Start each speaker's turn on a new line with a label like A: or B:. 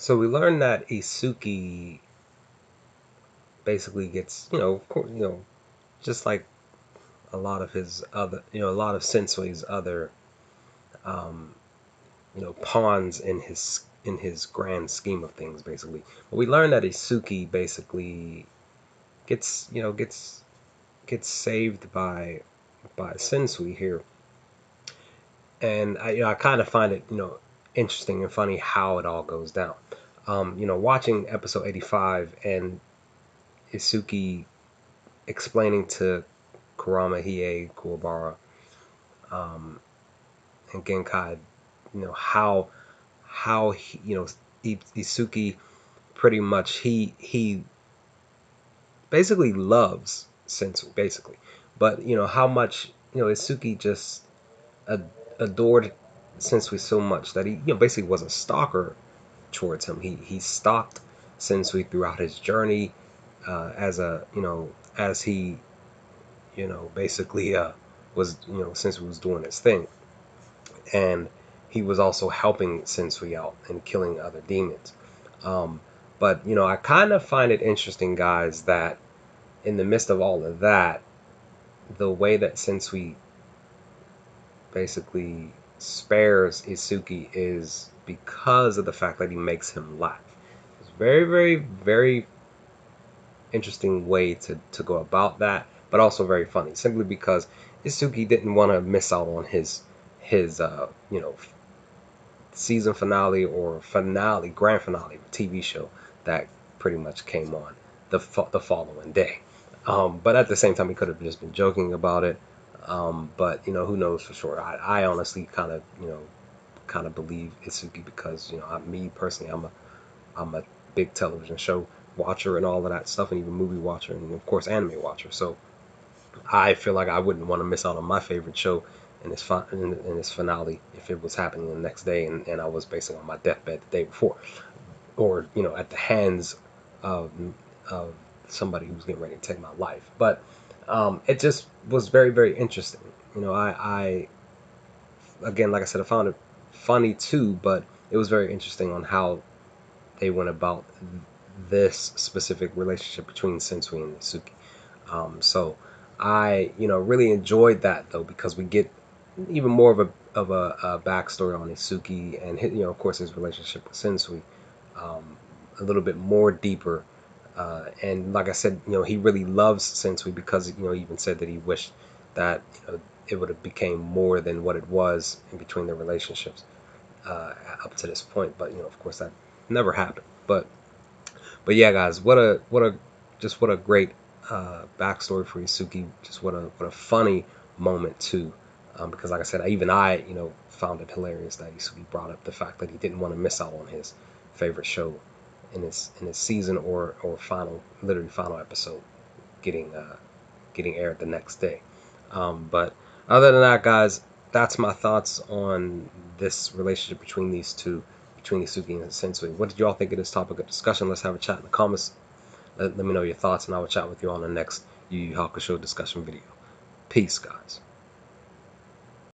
A: So we learned that Itsuki basically gets, of course, just like a lot of his other, a lot of Sensui's other, um, pawns in his grand scheme of things, basically. But we learned that Itsuki basically gets, gets saved by Sensui here, and I kind of find it, interesting and funny how it all goes down. Watching episode 85 and Itsuki explaining to Kurama, Hiei, Kuwabara, um, and Genkai, how he, Itsuki pretty much he basically loves Sensui, basically, but how much Itsuki just adored Sensui so much that he basically was a stalker towards him. He stalked Sensui throughout his journey, as a as he basically was Sensui was doing his thing, and he was also helping Sensui out and killing other demons. Um, but I kind of find it interesting, guys, that in the midst of all of that, the way that Sensui basically spares Itsuki is because of the fact that he makes him laugh. It's very, very, very interesting way to go about that, but also very funny. Simply because Itsuki didn't want to miss out on his season finale or grand finale TV show that pretty much came on the following day. But at the same time, he could have just been joking about it. But who knows for sure? I honestly kind of believe Itsuki because me personally, I'm a big television show watcher and all of that stuff, and even movie watcher, and of course anime watcher. So I feel like I wouldn't want to miss out on my favorite show in this finale if it was happening the next day, and I was basically on my deathbed the day before, or at the hands of of somebody who's getting ready to take my life. But it just was very, very interesting. I again, like I said, I found it funny too, but it was very interesting on how they went about this specific relationship between Sensui and Itsuki. So I, really enjoyed that though, because we get even more of a backstory on Itsuki and of course his relationship with Sensui, a little bit more deeper. And like I said, he really loves Sensui because he even said that he wished that it would have became more than what it was in between their relationships up to this point. But of course that never happened. But yeah, guys, what a great backstory for Yusuke. Just what a funny moment too, because like I said, even I found it hilarious that Yusuke brought up the fact that he didn't want to miss out on his favorite show in his season or literally final episode getting aired the next day. But other than that, guys, that's my thoughts on this relationship between these two, between Itsuki and Sensui. What did you all think of this topic of discussion? Let's have a chat in the comments. Let me know your thoughts, and I will chat with you on the next Yu Yu Hakusho discussion video. Peace, guys.